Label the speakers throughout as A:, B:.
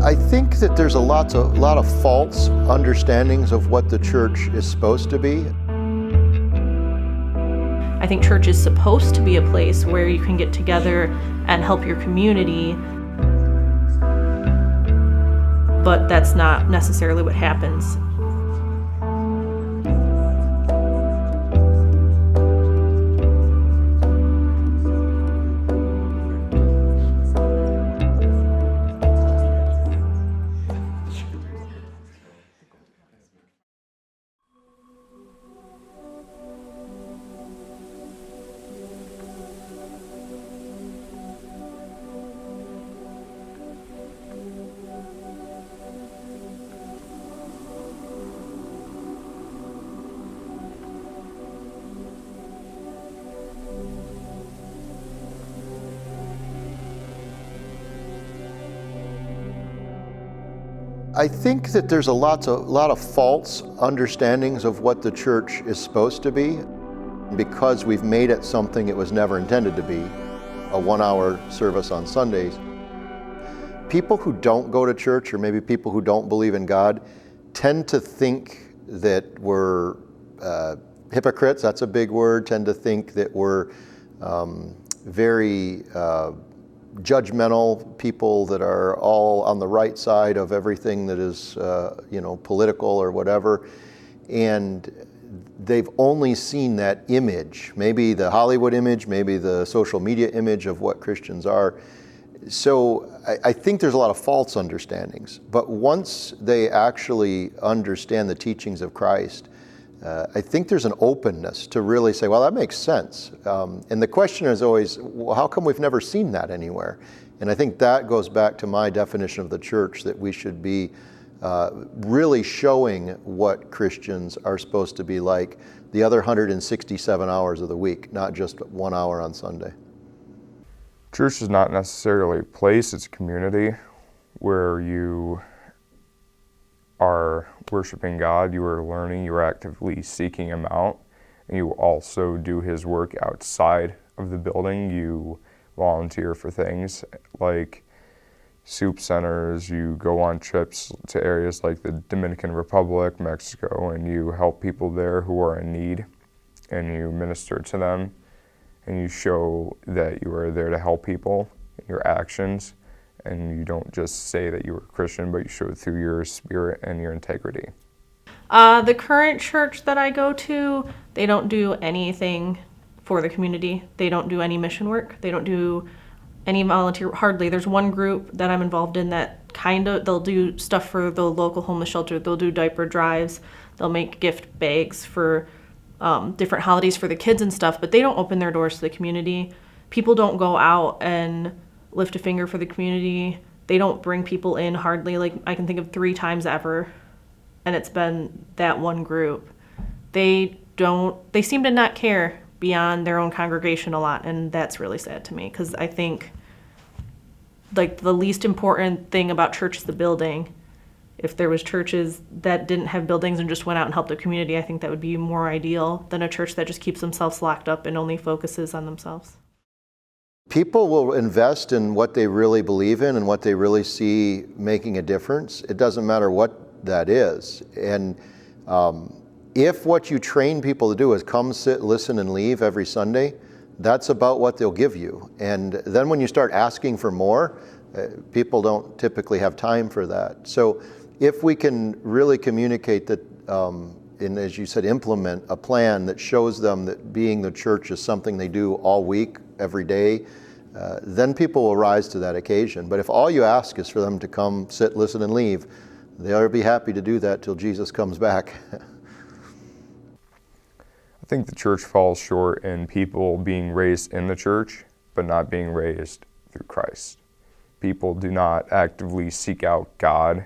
A: I think that there's a lot of false understandings of what the church is supposed to be.
B: I think church is supposed to be a place where you can get together and help your community, but that's not necessarily what happens.
A: I think that there's a lot of false understandings of what the church is supposed to be because we've made it something it was never intended to be, a 1-hour service on Sundays. People who don't go to church, or maybe people who don't believe in God, tend to think that we're hypocrites, that's a big word, tend to think that we're very judgmental people that are all on the right side of everything that is, political or whatever. And they've only seen that image, maybe the Hollywood image, maybe the social media image of what Christians are. So I think there's a lot of false understandings. But once they actually understand the teachings of Christ, I think there's an openness to really say, well, that makes sense. And the question is always, well, how come we've never seen that anywhere? And I think that goes back to my definition of the church, that we should be really showing what Christians are supposed to be like the other 167 hours of the week, not just 1 hour on Sunday.
C: Church is not necessarily a place, it's a community where you are worshiping God, you are learning, you are actively seeking Him out, and you also do His work outside of the building. You volunteer for things like soup centers, you go on trips to areas like the Dominican Republic, Mexico, and you help people there who are in need, and you minister to them, and you show that you are there to help people in your actions. And you don't just say that you're a Christian, but you show it through your spirit and your integrity.
B: The current church that I go to, they don't do anything for the community. They don't do any mission work. They don't do any volunteer, hardly. There's one group that I'm involved in that they'll do stuff for the local homeless shelter. They'll do diaper drives. They'll make gift bags for different holidays for the kids and stuff, but they don't open their doors to the community. People don't go out and lift a finger for the community. They don't bring people in hardly. Like, I can think of 3 times ever, and it's been that one group. They seem to not care beyond their own congregation a lot, and that's really sad to me, because I think like the least important thing about church is the building. If there was churches that didn't have buildings and just went out and helped the community, I think that would be more ideal than a church that just keeps themselves locked up and only focuses on themselves.
A: People will invest in what they really believe in and what they really see making a difference. It doesn't matter what that is. And if what you train people to do is come, sit, listen, and leave every Sunday, that's about what they'll give you. And then when you start asking for more, people don't typically have time for that. So if we can really communicate that, and as you said, implement a plan that shows them that being the church is something they do all week, every day, then people will rise to that occasion. But if all you ask is for them to come, sit, listen, and leave, they'll be happy to do that till Jesus comes back.
C: I think the church falls short in people being raised in the church, but not being raised through Christ. People do not actively seek out God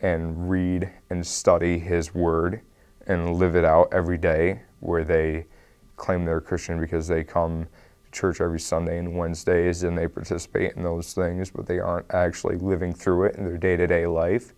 C: and read and study His Word and live it out every day, where they claim they're Christian because they come to church every Sunday and Wednesdays and they participate in those things, but they aren't actually living through it in their day-to-day life.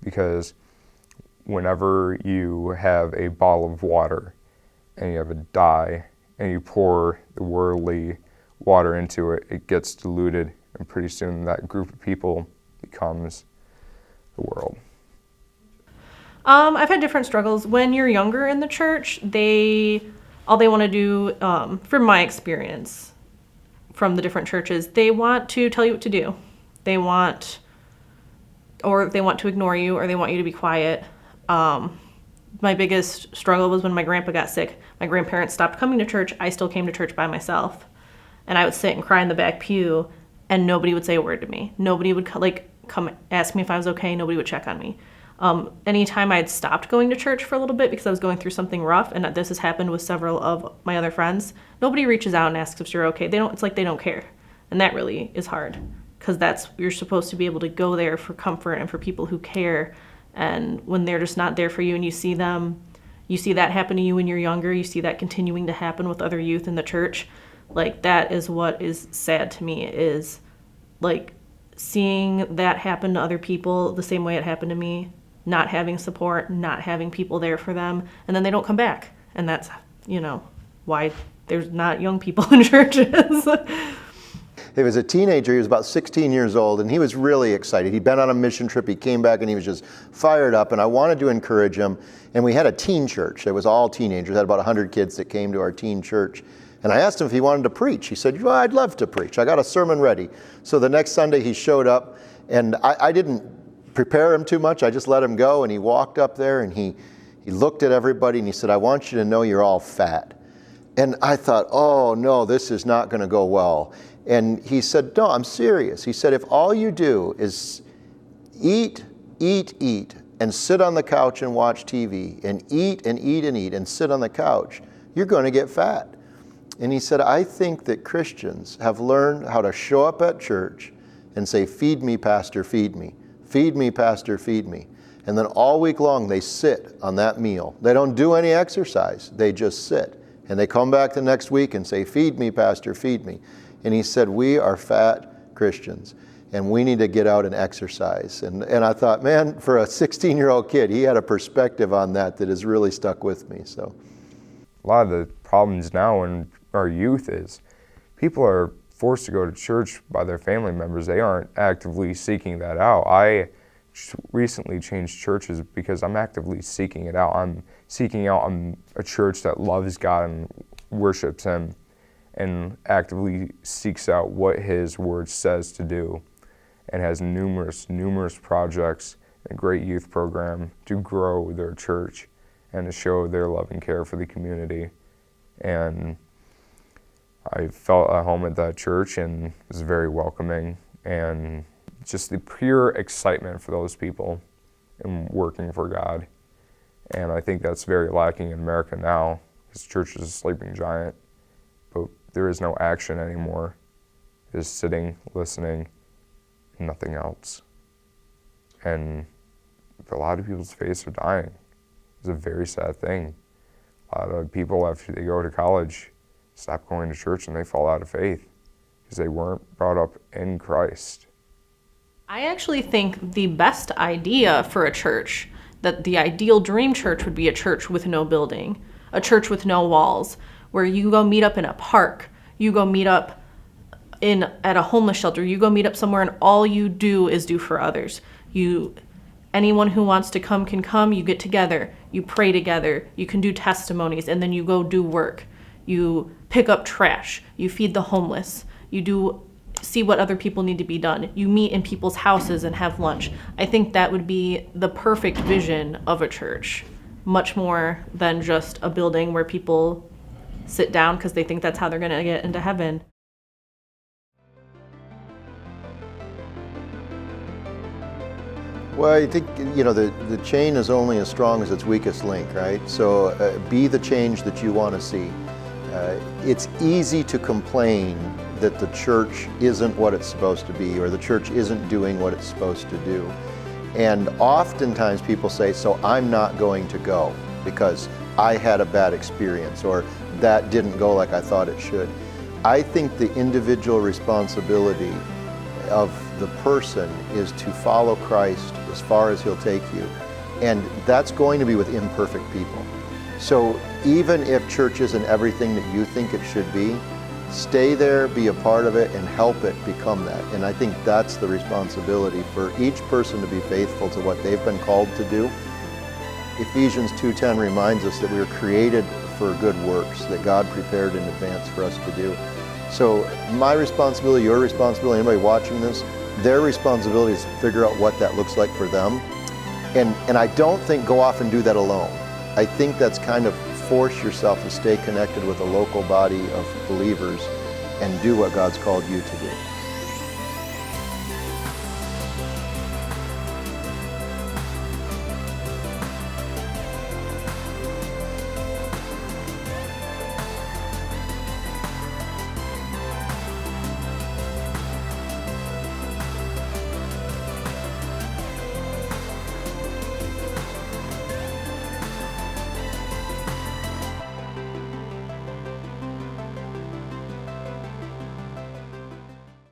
C: Because whenever you have a bottle of water and you have a dye and you pour the worldly water into it, it gets diluted, and pretty soon that group of people becomes the world?
B: I've had different struggles. When you're younger in the church, all they want to do, from my experience from the different churches, they want to tell you what to do. They want to ignore you, or they want you to be quiet. My biggest struggle was when my grandpa got sick. My grandparents stopped coming to church. I still came to church by myself. And I would sit and cry in the back pew, and nobody would say a word to me. Nobody would come ask me if I was okay. Nobody would check on me. Anytime I had stopped going to church for a little bit because I was going through something rough, and this has happened with several of my other friends, nobody reaches out and asks if you're okay. It's like they don't care. And that really is hard, because you're supposed to be able to go there for comfort and for people who care. And when they're just not there for you, and you see that happen to you when you're younger, you see that continuing to happen with other youth in the church, that is what is sad to me, is seeing that happen to other people the same way it happened to me, not having support, not having people there for them, and then they don't come back. And that's, why there's not young people in churches.
A: He was a teenager. He was about 16 years old, and he was really excited. He'd been on a mission trip. He came back, and he was just fired up, and I wanted to encourage him. And we had a teen church. It was all teenagers. We had about 100 kids that came to our teen church. And I asked him if he wanted to preach. He said, well, I'd love to preach. I got a sermon ready. So the next Sunday he showed up, and I didn't prepare him too much. I just let him go, and he walked up there, and he looked at everybody, and he said, I want you to know you're all fat. And I thought, oh, no, this is not going to go well. And he said, no, I'm serious. He said, if all you do is eat, and sit on the couch and watch TV, and eat and sit on the couch, you're going to get fat. And he said, I think that Christians have learned how to show up at church and say, feed me, Pastor, feed me. Feed me, Pastor, feed me. And then all week long they sit on that meal. They don't do any exercise. They just sit. And they come back the next week and say, feed me, Pastor, feed me. And he said, we are fat Christians, and we need to get out and exercise. And I thought, man, for a 16-year-old kid, he had a perspective on that has really stuck with me. So,
C: a lot of the problems now in our youth is people are forced to go to church by their family members. They aren't actively seeking that out. I recently changed churches because I'm actively seeking it out. I'm seeking out a church that loves God and worships Him, and actively seeks out what His Word says to do, and has numerous projects and a great youth program to grow their church and to show their love and care for the community. And I felt at home at that church, and it was very welcoming, and just the pure excitement for those people and working for God. And I think that's very lacking in America now, because church is a sleeping giant. But there is no action anymore. Just sitting, listening, and nothing else. And a lot of people's faiths are dying. It's a very sad thing. A lot of people, after they go to college, stop going to church and they fall out of faith because they weren't brought up in Christ.
B: I actually think the best idea for a church, that the ideal dream church would be a church with no building, a church with no walls, where you go meet up in a park, you go meet up at a homeless shelter, you go meet up somewhere, and all you do is do for others. Anyone who wants to come can come, you get together, you pray together, you can do testimonies, and then you go do work. You pick up trash, you feed the homeless, see what other people need to be done. You meet in people's houses and have lunch. I think that would be the perfect vision of a church, much more than just a building where people sit down because they think that's how they're going to get into heaven.
A: Well, I think, the chain is only as strong as its weakest link, right? So be the change that you want to see. It's easy to complain that the church isn't what it's supposed to be, or the church isn't doing what it's supposed to do. And oftentimes people say, so I'm not going to go because I had a bad experience, or that didn't go like I thought it should. I think the individual responsibility of the person is to follow Christ as far as He'll take you. And that's going to be with imperfect people. So even if church isn't everything that you think it should be, Stay there, be a part of it, and help it become that. And I think that's the responsibility for each person, to be faithful to what they've been called to do. Ephesians 2:10 reminds us that we were created for good works that God prepared in advance for us to do. So my responsibility, your responsibility, anybody watching this, their responsibility is to figure out what that looks like for them. And I don't think go off and do that alone. I think that's kind of force yourself to stay connected with a local body of believers and do what God's called you to do.